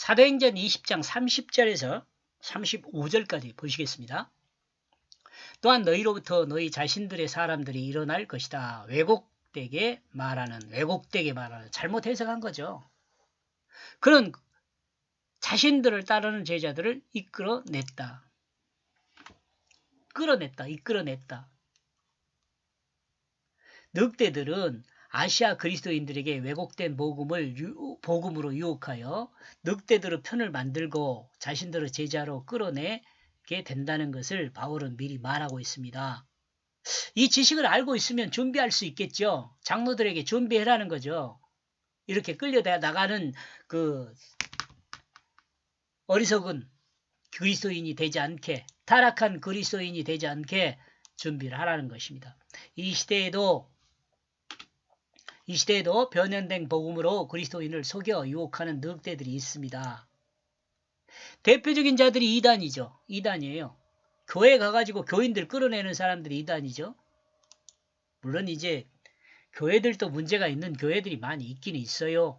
사도행전 20장 30절에서 35절까지 보시겠습니다. 또한 너희로부터 너희 자신들의 사람들이 일어날 것이다. 왜곡되게 말하는 잘못 해석한 거죠. 그런 자신들을 따르는 제자들을 이끌어냈다. 이끌어냈다. 늑대들은 아시아 그리스도인들에게 왜곡된 복음으로 유혹하여 늑대들의 편을 만들고 자신들의 제자로 끌어내게 된다는 것을 바울은 미리 말하고 있습니다. 이 지식을 알고 있으면 준비할 수 있겠죠. 장로들에게 준비해라는 거죠. 이렇게 끌려나가는 그 어리석은 그리스도인이 되지 않게, 타락한 그리스도인이 되지 않게 준비를 하라는 것입니다. 이 시대에도 변형된 복음으로 그리스도인을 속여 유혹하는 늑대들이 있습니다. 대표적인 자들이 이단이에요. 교회 가가지고 교인들 끌어내는 사람들이 이단이죠. 물론 이제 교회들도 문제가 있는 교회들이 많이 있긴 있어요.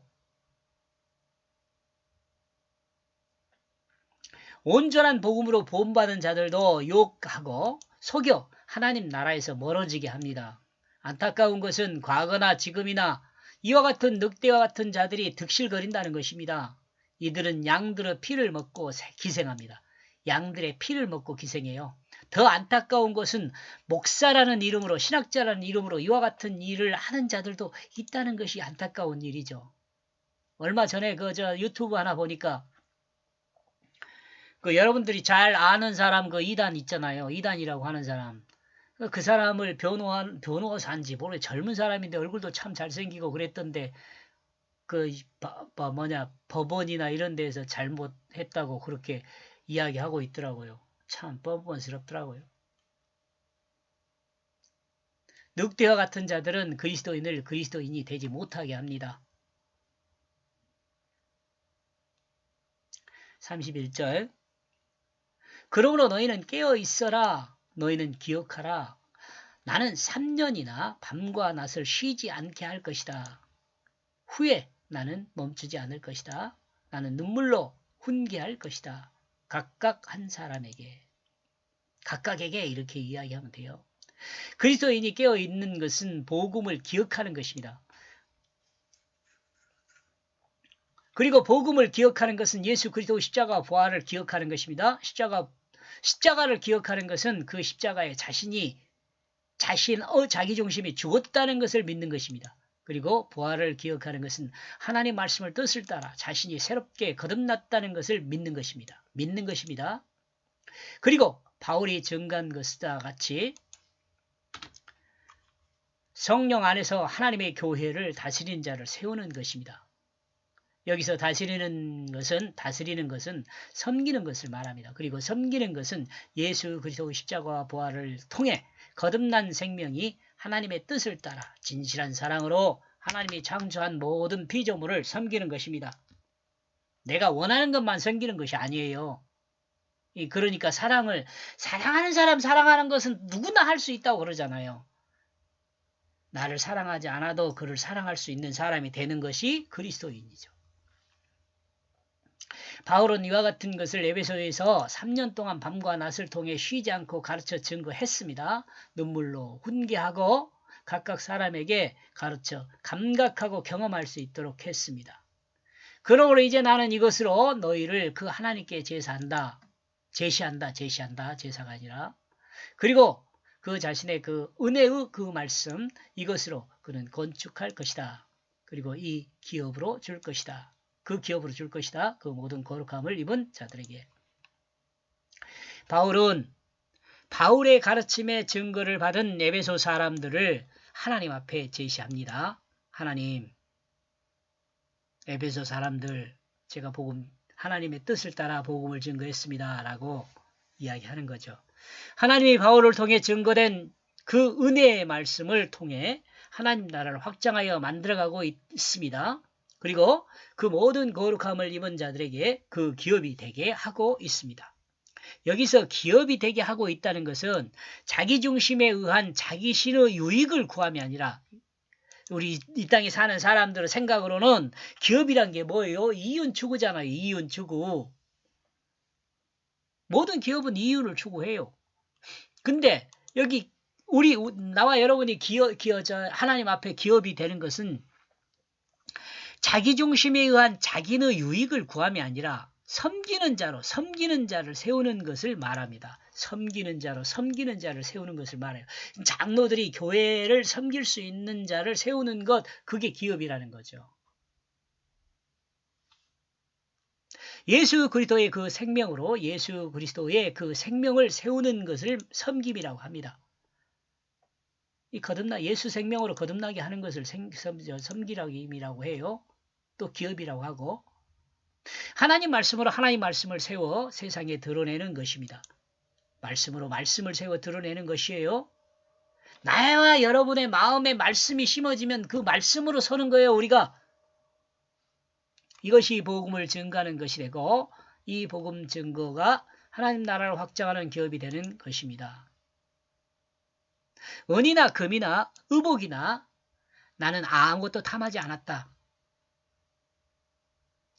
온전한 복음으로 보험받은 자들도 유혹하고 속여 하나님 나라에서 멀어지게 합니다. 안타까운 것은 과거나 지금이나 이와 같은 늑대와 같은 자들이 득실거린다는 것입니다. 이들은 양들의 피를 먹고 기생합니다. 양들의 피를 먹고 기생해요. 더 안타까운 것은 목사라는 이름으로, 신학자라는 이름으로 이와 같은 일을 하는 자들도 있다는 것이 안타까운 일이죠. 얼마 전에 유튜브 하나 보니까 여러분들이 잘 아는 사람 이단 있잖아요. 이단이라고 하는 사람. 그 사람을 변호사 한지 모르겠어요. 젊은 사람인데 얼굴도 참 잘생기고 그랬던데 법원이나 이런 데에서 잘못했다고 그렇게 이야기하고 있더라고요. 참 뻔뻔스럽더라고요. 늑대와 같은 자들은 그리스도인을 그리스도인이 되지 못하게 합니다. 31절 그러므로 너희는 깨어 있어라. 너희는 기억하라. 나는 3년이나 밤과 낮을 쉬지 않게 할 것이다. 후에 나는 멈추지 않을 것이다. 나는 눈물로 훈계할 것이다. 각각 한 사람에게. 각각에게 이렇게 이야기하면 돼요. 그리스도인이 깨어있는 것은 복음을 기억하는 것입니다. 그리고 복음을 기억하는 것은 예수 그리스도 십자가 부활을 기억하는 것입니다. 십자가를 기억하는 것은 그 십자가에 자기 중심이 죽었다는 것을 믿는 것입니다. 그리고 부활을 기억하는 것은 하나님 말씀을 뜻을 따라 자신이 새롭게 거듭났다는 것을 믿는 것입니다. 그리고 바울이 증거한 것과 같이 성령 안에서 하나님의 교회를 다스리는 자를 세우는 것입니다. 여기서 다스리는 것은 섬기는 것을 말합니다. 그리고 섬기는 것은 예수 그리스도 십자가와 부활을 통해 거듭난 생명이 하나님의 뜻을 따라 진실한 사랑으로 하나님이 창조한 모든 피조물을 섬기는 것입니다. 내가 원하는 것만 섬기는 것이 아니에요. 그러니까 사랑하는 사람 사랑하는 것은 누구나 할 수 있다고 그러잖아요. 나를 사랑하지 않아도 그를 사랑할 수 있는 사람이 되는 것이 그리스도인이죠. 바울은 이와 같은 것을 에베소에서 3년 동안 밤과 낮을 통해 쉬지 않고 가르쳐 증거했습니다. 눈물로 훈계하고 각각 사람에게 가르쳐 감각하고 경험할 수 있도록 했습니다. 그러므로 이제 나는 이것으로 너희를 그 하나님께 제시한다. 제사가 아니라. 그리고 그 자신의 그 은혜의 그 말씀 이것으로 그는 건축할 것이다. 그리고 이 기업으로 줄 것이다. 그 모든 거룩함을 입은 자들에게. 바울은 바울의 가르침에 증거를 받은 에베소 사람들을 하나님 앞에 제시합니다. 하나님, 에베소 사람들 제가 하나님의 뜻을 따라 복음을 증거했습니다. 라고 이야기하는 거죠. 하나님이 바울을 통해 증거된 그 은혜의 말씀을 통해 하나님 나라를 확장하여 만들어가고 있습니다. 그리고 그 모든 거룩함을 입은 자들에게 그 기업이 되게 하고 있습니다. 여기서 기업이 되게 하고 있다는 것은 자기 중심에 의한 자기 신의 유익을 구함이 아니라 우리 이 땅에 사는 사람들의 생각으로는 기업이란 게 뭐예요? 이윤 추구잖아요. 이윤 추구. 모든 기업은 이윤을 추구해요. 근데 여기 나와 여러분이 하나님 앞에 기업이 되는 것은 자기 중심에 의한 자기의 유익을 구함이 아니라 섬기는 자를 세우는 것을 말합니다. 섬기는 자를 세우는 것을 말해요. 장로들이 교회를 섬길 수 있는 자를 세우는 것, 그게 기업이라는 거죠. 예수 그리스도의 그 생명으로 예수 그리스도의 그 생명을 세우는 것을 섬김이라고 합니다. 예수 생명으로 거듭나게 하는 것을 섬기라고 해요. 또 기업이라고 하고, 하나님 말씀으로 하나님 말씀을 세워 세상에 드러내는 것입니다. 말씀으로 말씀을 세워 드러내는 것이에요. 나와 여러분의 마음에 말씀이 심어지면 그 말씀으로 서는 거예요, 우리가. 이것이 복음을 증거하는 것이 되고, 이 복음 증거가 하나님 나라를 확장하는 기업이 되는 것입니다. 은이나 금이나 의복이나 나는 아무것도 탐하지 않았다.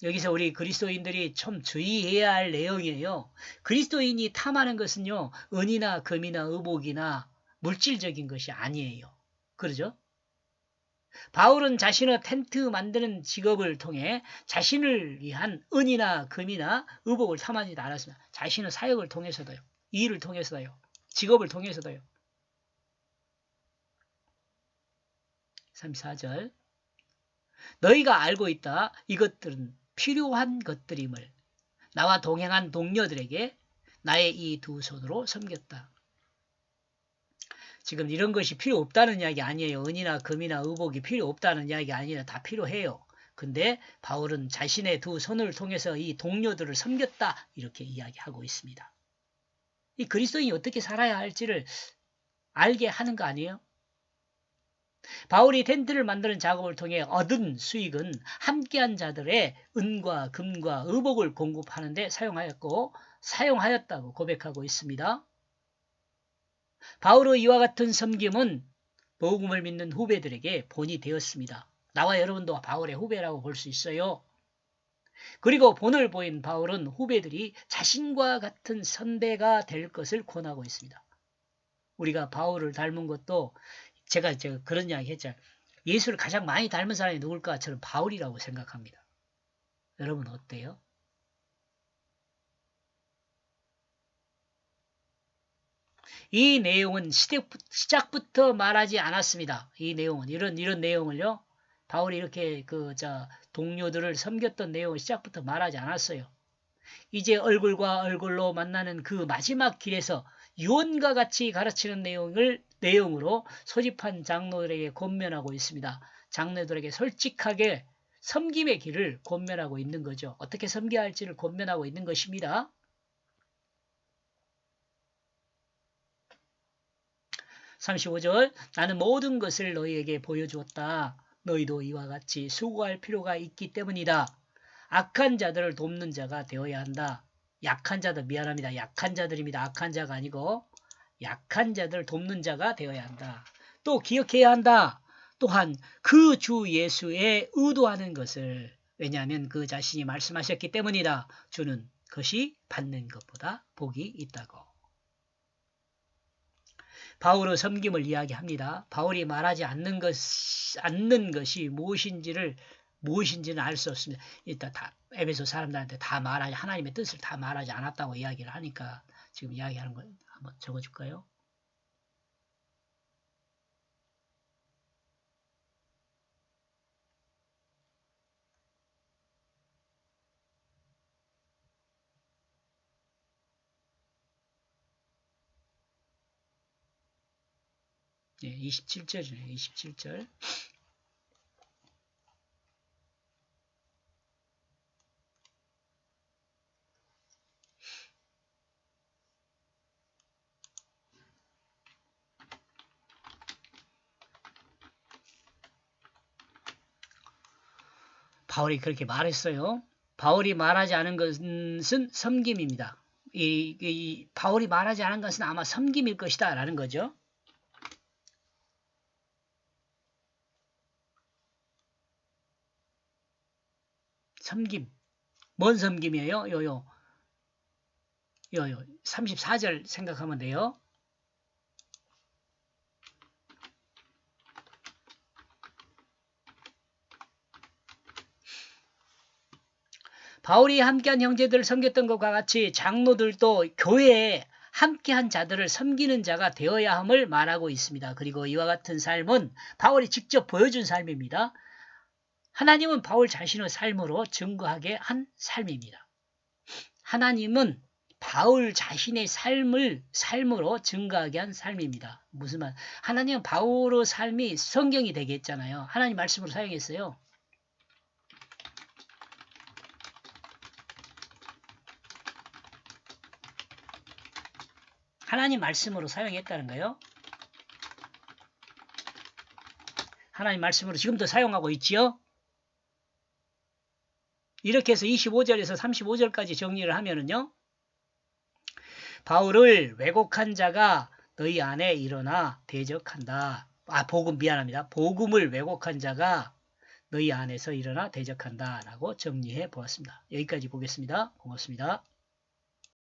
여기서 우리 그리스도인들이 좀 주의해야 할 내용이에요. 그리스도인이 탐하는 것은요, 은이나 금이나 의복이나 물질적인 것이 아니에요. 그러죠? 바울은 자신의 텐트 만드는 직업을 통해 자신을 위한 은이나 금이나 의복을 탐하지 않았습니다. 자신의 사역을 통해서도요. 일을 통해서도요. 직업을 통해서도요. 34절 너희가 알고 있다. 이것들은 필요한 것들임을 나와 동행한 동료들에게 나의 이 두 손으로 섬겼다. 지금 이런 것이 필요 없다는 이야기 아니에요. 은이나 금이나 의복이 필요 없다는 이야기 아니라 다 필요해요. 근데 바울은 자신의 두 손을 통해서 이 동료들을 섬겼다 이렇게 이야기하고 있습니다. 이 그리스도인이 어떻게 살아야 할지를 알게 하는 거 아니에요? 바울이 텐트를 만드는 작업을 통해 얻은 수익은 함께한 자들의 은과 금과 의복을 공급하는 데 사용하였다고 고백하고 있습니다. 바울의 이와 같은 섬김은 복음을 믿는 후배들에게 본이 되었습니다. 나와 여러분도 바울의 후배라고 볼 수 있어요. 그리고 본을 보인 바울은 후배들이 자신과 같은 선배가 될 것을 권하고 있습니다. 우리가 바울을 닮은 것도 제가 그런 이야기 했잖아요. 예수를 가장 많이 닮은 사람이 누굴까? 저는 바울이라고 생각합니다. 여러분 어때요? 이 내용은 시작부터 말하지 않았습니다. 이 내용은 이런 내용을요. 바울이 이렇게 동료들을 섬겼던 내용을 시작부터 말하지 않았어요. 이제 얼굴과 얼굴로 만나는 그 마지막 길에서 유언과 같이 가르치는 내용으로 소집한 장로들에게 권면하고 있습니다. 장로들에게 솔직하게 섬김의 길을 권면하고 있는 거죠. 어떻게 섬겨야 할지를 권면하고 있는 것입니다. 35절 나는 모든 것을 너희에게 보여주었다. 너희도 이와 같이 수고할 필요가 있기 때문이다. 악한 자들을 돕는 자가 되어야 한다. 약한 자들 미안합니다. 약한 자들입니다. 악한 자가 아니고 약한 자들 돕는 자가 되어야 한다. 또 기억해야 한다. 또한 그 주 예수에 의도하는 것을 왜냐하면 그 자신이 말씀하셨기 때문이다. 주는 것이 받는 것보다 복이 있다고. 바울의 섬김을 이야기합니다. 바울이 말하지 않는 것이 무엇인지는 알 수 없습니다. 일단 에베소 사람들한테 하나님의 뜻을 다 말하지 않았다고 이야기를 하니까 지금 이야기하는 걸 한번 적어줄까요? 네, 27절이네요. 27절. 바울이 그렇게 말했어요. 바울이 말하지 않은 것은 섬김입니다. 바울이 말하지 않은 것은 아마 섬김일 것이다 라는 거죠. 섬김. 뭔 섬김이에요? 요요 34절 생각하면 돼요. 바울이 함께한 형제들을 섬겼던 것과 같이 장로들도 교회에 함께한 자들을 섬기는 자가 되어야 함을 말하고 있습니다. 그리고 이와 같은 삶은 바울이 직접 보여준 삶입니다. 하나님은 바울 자신의 삶으로 증거하게 한 삶입니다. 하나님은 바울 자신의 삶으로 증거하게 한 삶입니다. 무슨 말? 하나님은 바울의 삶이 성경이 되게 했잖아요. 하나님 말씀으로 사용했어요. 하나님 말씀으로 사용했다는 거예요. 하나님 말씀으로 지금도 사용하고 있지요. 이렇게 해서 25절에서 35절까지 정리를 하면은요. 바울을 왜곡한 자가 너희 안에 일어나 대적한다. 복음을 왜곡한 자가 너희 안에서 일어나 대적한다. 라고 정리해 보았습니다. 여기까지 보겠습니다. 고맙습니다.